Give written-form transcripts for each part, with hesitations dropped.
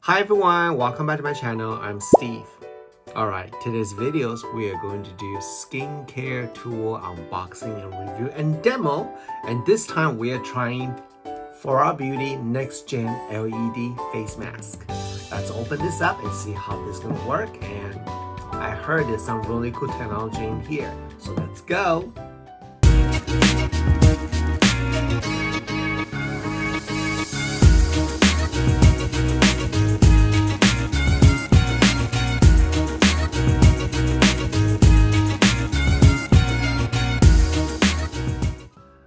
Hi everyone, welcome back to my channel. I'm Steve. Alright, today's videos we are going to do skincare tool unboxing and review and demo. And this time we are trying Farad Beauty Next Gen LED Face Mask. Let's open this up and see how this is going to work. And I heard there's some really cool technology in here. So let's go.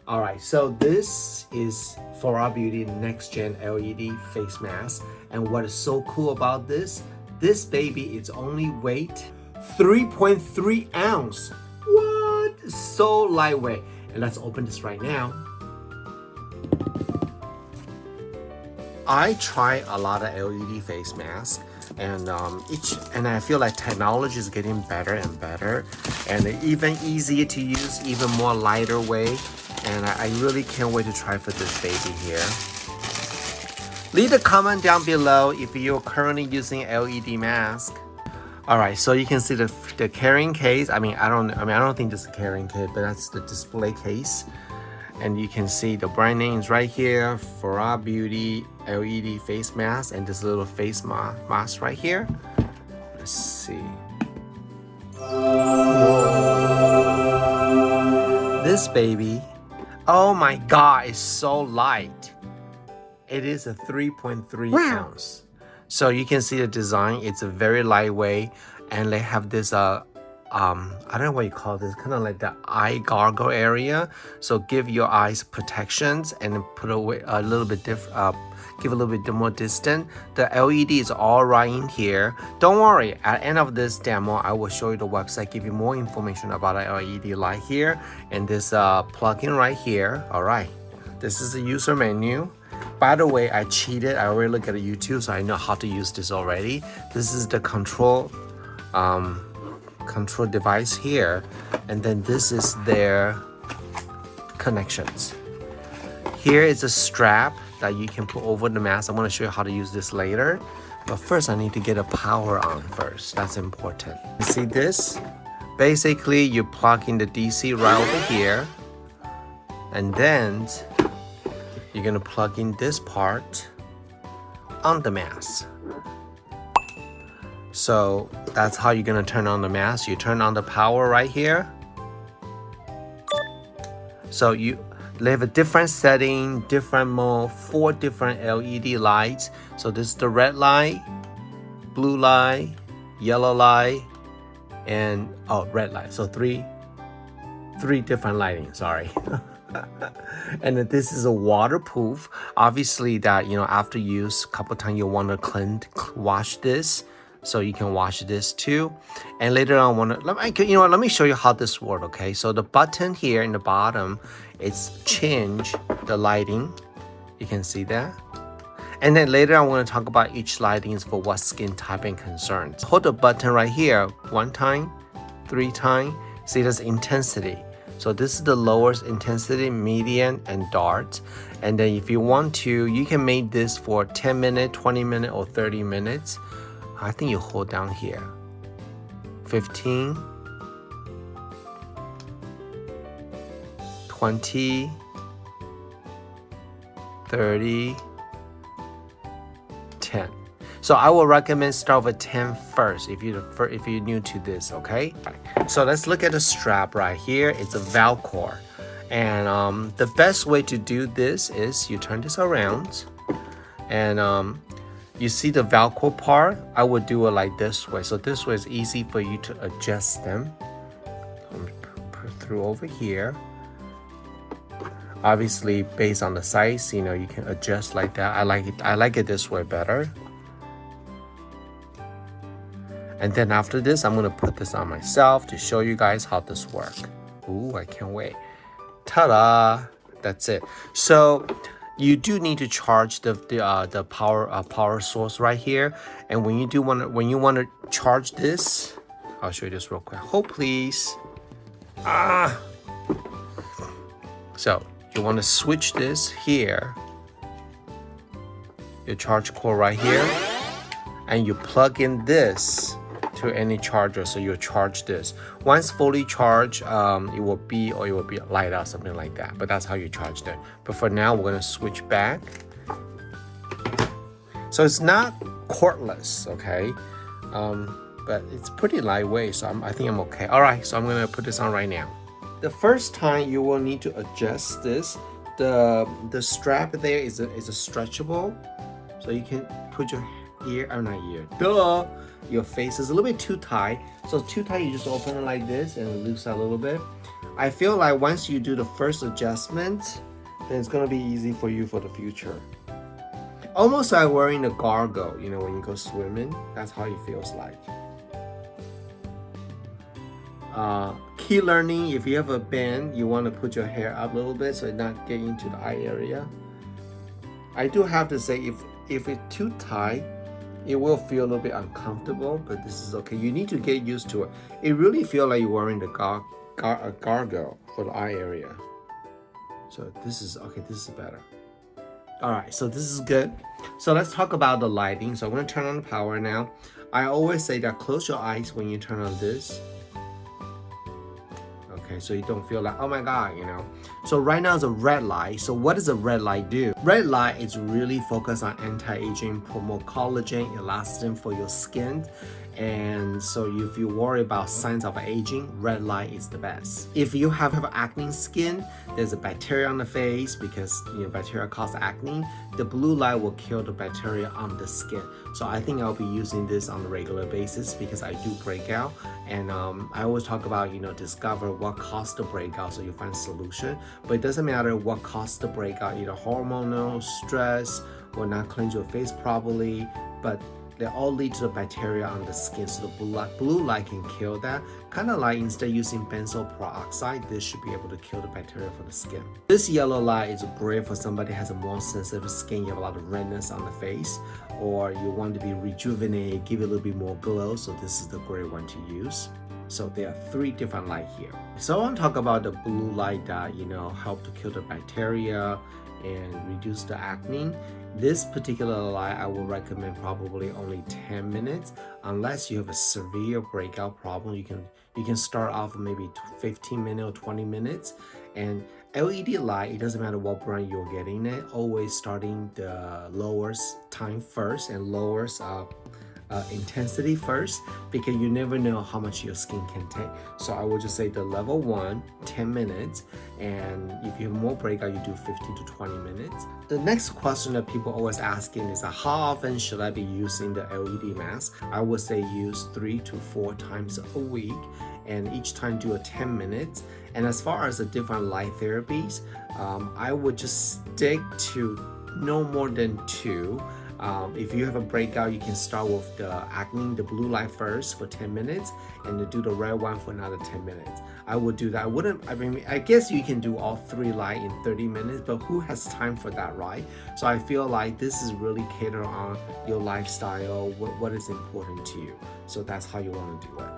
Alright, so this is Farad Beauty Next Gen LED Face Mask. And what is so cool about this baby is only weight 3.3 ounce. What? So lightweight. And let's open this right now. I try a lot of LED face masks, and I feel like technology is getting better and better, and even easier to use, even more lighter weight. And I really can't wait to try for this baby here. Leave a comment down below if you're currently using LED mask. All right, so you can see the carrying case. I don't think this is a carrying case, but that's the display case. And you can see the brand name is right here, Farad Beauty LED face mask, and this little face mask right here. Let's see. This baby, oh my god, it's so light. It is a 3.3 ounce. So you can see the design, it's a very lightweight, and they have this I don't know what you call this, kind of like the eye gargle area. So give your eyes protections and put away a little bit give a little bit more distant. The LED is all right in here. Don't worry, at the end of this demo, I will show you the website, give you more information about the LED light here and this plug-in right here. All right, this is the user menu. By the way, I cheated. I already looked at YouTube, so I know how to use this already. This is the control device here, and then this is their connections. Here is a strap that you can put over the mask. I'm going to show you how to use this later, but first I need to get a power on first. That's important. You see this? Basically, you plug in the DC right over here, and then you're going to plug in this part on the mask. So that's how you're gonna turn on the mask. You turn on the power right here. So they have a different setting, different mode, 4 different LED lights. So this is the red light, blue light, yellow light, and red light. So three different lighting, sorry. And then this is a waterproof. Obviously that, after use, a couple times you want to wash this. So you can wash this too. And later on, let me show you how this works, okay? So the button here in the bottom, it's change the lighting. You can see that. And then later I want to talk about each lighting is for what skin type and concerns. Hold the button right here, 1 time, 3 times. See, there's intensity. So this is the lowest intensity, medium, and dark. And then if you want to, you can make this for 10 minutes, 20 minutes, or 30 minutes. I think you hold down here. 15, 20, 30, 10. So I will recommend start with 10 first if you're new to this, okay? So let's look at the strap right here. It's a Velcro. And the best way to do this is you turn this around, and you see the Velcro part? I would do it like this way. So this way is easy for you to adjust them. Put through over here. Obviously, based on the size, you can adjust like that. I like it this way better. And then after this, I'm gonna put this on myself to show you guys how this works. Ooh, I can't wait. Ta-da! That's it. So you do need to charge the power source right here, and when you want to charge this, I'll show you this real quick. Hold please. So you want to switch this here. Your charge cord right here. and you plug in this to any charger, so you charge this. Once fully charged, it will be light out, something like that, but that's how you charge it. But for now, we're gonna switch back. So it's not cordless, okay, but it's pretty lightweight, so I think I'm okay. All right, so I'm gonna put this on right now. The first time you will need to adjust this. The strap there is a stretchable, so you can put your ear, or not ear, duh, your face is a little bit too tight. So too tight, you just open it like this and loose out a little bit. I feel like once you do the first adjustment, then it's gonna be easy for you for the future. Almost like wearing a gargle, you know, when you go swimming, that's how it feels like. Key learning, if you have a band, you want to put your hair up a little bit so it not get into the eye area. I do have to say, if it's too tight, it will feel a little bit uncomfortable, but this is okay. You need to get used to it. It really feels like you're wearing the gargle for the eye area. So this is okay, this is better. All right, so this is good. So let's talk about the lighting. So I'm gonna turn on the power now. I always say that close your eyes when you turn on this. Okay, so you don't feel like, oh my God, you know. So right now it's a red light. So what does a red light do? Red light is really focused on anti-aging, promote collagen, elastin for your skin. And so if you worry about signs of aging, red light is the best. If you have acne skin, there's a bacteria on the face because bacteria cause acne. The blue light will kill the bacteria on the skin. So I think I'll be using this on a regular basis because I do breakout, and I always talk about discover what caused the breakout so you find solution. But it doesn't matter what caused the breakout, either hormonal, stress, or not cleanse your face properly, but they all lead to the bacteria on the skin, so the blue light can kill that. Kind of like instead of using benzoyl peroxide, this should be able to kill the bacteria for the skin. This yellow light is great for somebody who has a more sensitive skin, you have a lot of redness on the face, or you want to be rejuvenated, give it a little bit more glow, so this is the great one to use. So there are 3 different lights here. So I want to talk about the blue light that help to kill the bacteria and reduce the acne. This particular light I will recommend probably only 10 minutes unless you have a severe breakout problem. You can start off maybe 15 minutes or 20 minutes. And LED light, it doesn't matter what brand you're getting it, always starting the lowest time first and lowest intensity first, because you never know how much your skin can take. So I would just say the level 1, 10 minutes, and if you have more breakout, you do 15 to 20 minutes. The next question that people always asking is how often should I be using the LED mask? I would say use 3 to 4 times a week, and each time do a 10 minutes. And as far as the different light therapies, I would just stick to no more than 2. If you have a breakout, you can start with the acne, the blue light first for 10 minutes, and to do the red one for another 10 minutes. I would do that. I guess you can do all 3 light in 30 minutes, but who has time for that, right? So I feel like this is really catered on your lifestyle, what is important to you. So that's how you want to do it.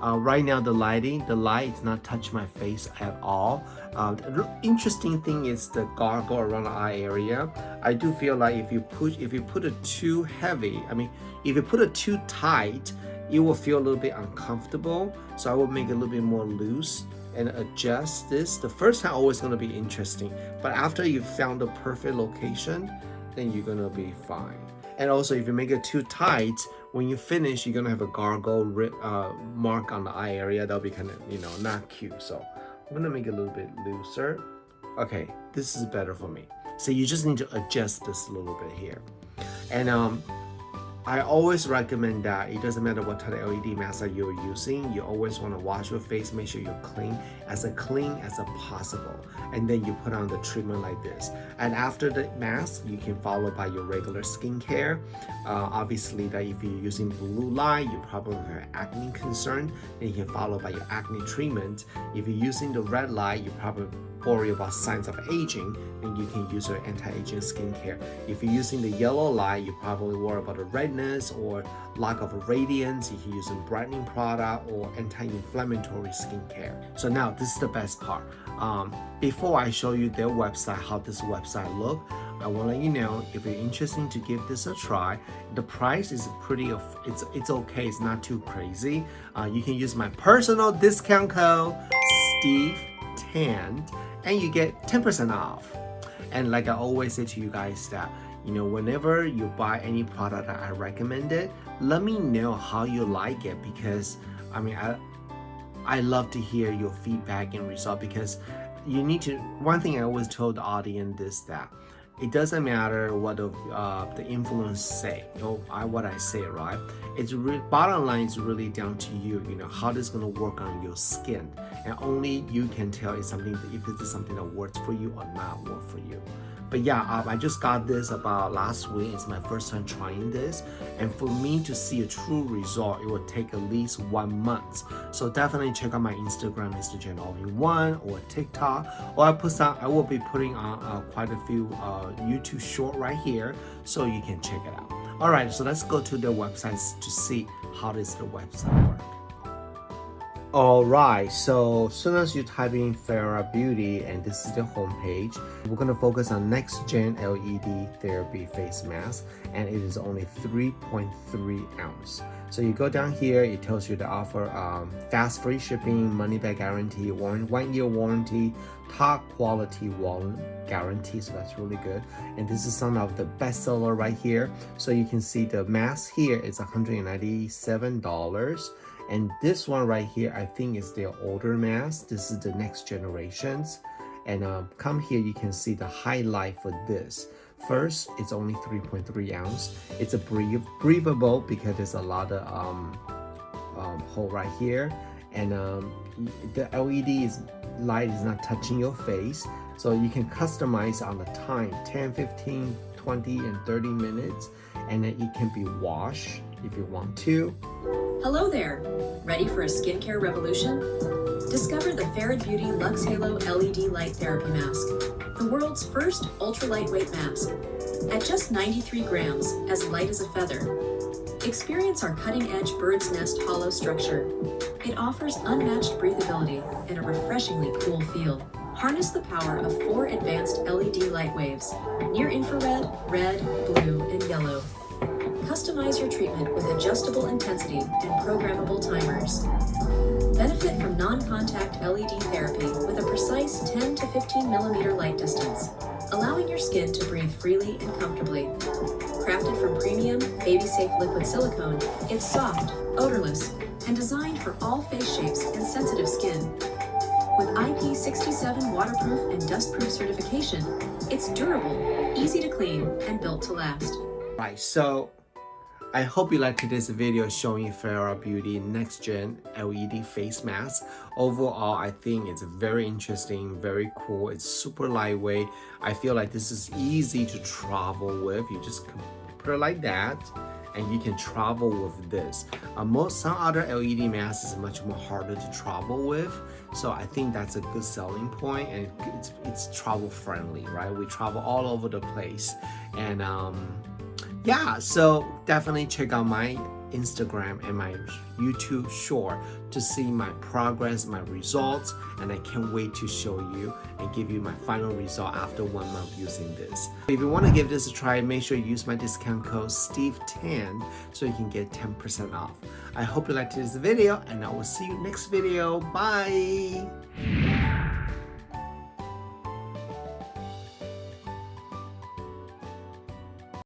Right now, the light is not touch my face at all. The interesting thing is the gargle around the eye area. I do feel like if you put it too heavy, if you put it too tight, it will feel a little bit uncomfortable. So I will make it a little bit more loose and adjust this. The first time always going to be interesting, but after you found the perfect location, then you're going to be fine. And also, if you make it too tight, when you finish, you're gonna have a gargle mark on the eye area. That'll be kind of, not cute. So I'm gonna make it a little bit looser. Okay, this is better for me. So you just need to adjust this a little bit here. And I always recommend that it doesn't matter what type of LED mask that you're using, you always want to wash your face, make sure you're clean as possible. And then you put on the treatment like this. And after the mask, you can follow by your regular skincare. Obviously, that if you're using blue light, you probably have acne concern, then you can follow by your acne treatment. If you're using the red light, you probably worry about signs of aging, then you can use your anti-aging skincare. If you're using the yellow light, you probably worry about the redness or lack of radiance. You can use a brightening product or anti-inflammatory skincare. So now this is the best part. Before I show you their website, how this website look, I want to let you know if you're interested to give this a try. The price is it's okay. It's not too crazy. You can use my personal discount code Steve10 and you get 10% off. And like I always say to you guys that, whenever you buy any product that I recommended, let me know how you like it, because I love to hear your feedback and result, because you need to, one thing I always told the audience is that it doesn't matter what the influencers say or what I say, right? Bottom line is really down to you, how this is gonna work on your skin, and only you can tell if it is something that works for you or not work for you. But yeah, I just got this about last week. It's my first time trying this, and for me to see a true result, it will take at least 1 month. So definitely check out my Instagram, Mr. Jen All-in-One, or TikTok, or I will be putting on quite a few YouTube short right here, so you can check it out. All right, so let's go to the websites to see how does the website work. Alright, so as soon as you type in Farad Beauty, and this is the homepage, we're going to focus on next gen LED therapy face mask, and it is only 3.3 ounce. So you go down here, it tells you to offer fast free shipping, money back guarantee, 1 year warranty, top quality guarantee, so that's really good. And this is some of the best seller right here. So you can see the mask here is $197. And this one right here, I think is their older mask. This is the next generations. And come here, you can see the highlight for this. First, it's only 3.3 ounce. It's a breathable because there's a lot of hole right here. And the LED light is not touching your face. So you can customize on the time, 10, 15, 20, and 30 minutes. And then it can be washed if you want to. Hello there! Ready for a skincare revolution? Discover the Farad Beauty Luxe Halo LED Light Therapy Mask, the world's first ultra-lightweight mask. At just 93 grams, as light as a feather. Experience our cutting-edge bird's nest hollow structure. It offers unmatched breathability and a refreshingly cool feel. Harness the power of 4 advanced LED light waves, near-infrared, red, blue, and yellow. Customize your treatment with adjustable intensity and programmable timers. Benefit from non-contact LED therapy with a precise 10 to 15 millimeter light distance, allowing your skin to breathe freely and comfortably. Crafted from premium, baby-safe liquid silicone, it's soft, odorless, and designed for all face shapes and sensitive skin. With IP67 waterproof and dustproof certification, it's durable, easy to clean, and built to last. Right, so I hope you liked today's video showing Farad Beauty next gen LED face mask. Overall, I think it's very interesting, very cool. It's super lightweight. I feel like this is easy to travel with. You just put it like that, and you can travel with this. Some other LED masks is much more harder to travel with, so I think that's a good selling point, and it's travel friendly, right? We travel all over the place, and yeah, so definitely check out my Instagram and my YouTube short to see my progress, my results, and I can't wait to show you and give you my final result after 1 month using this. If you want to give this a try, make sure you use my discount code Steve10 so you can get 10% off. I hope you liked this video, and I will see you next video. Bye!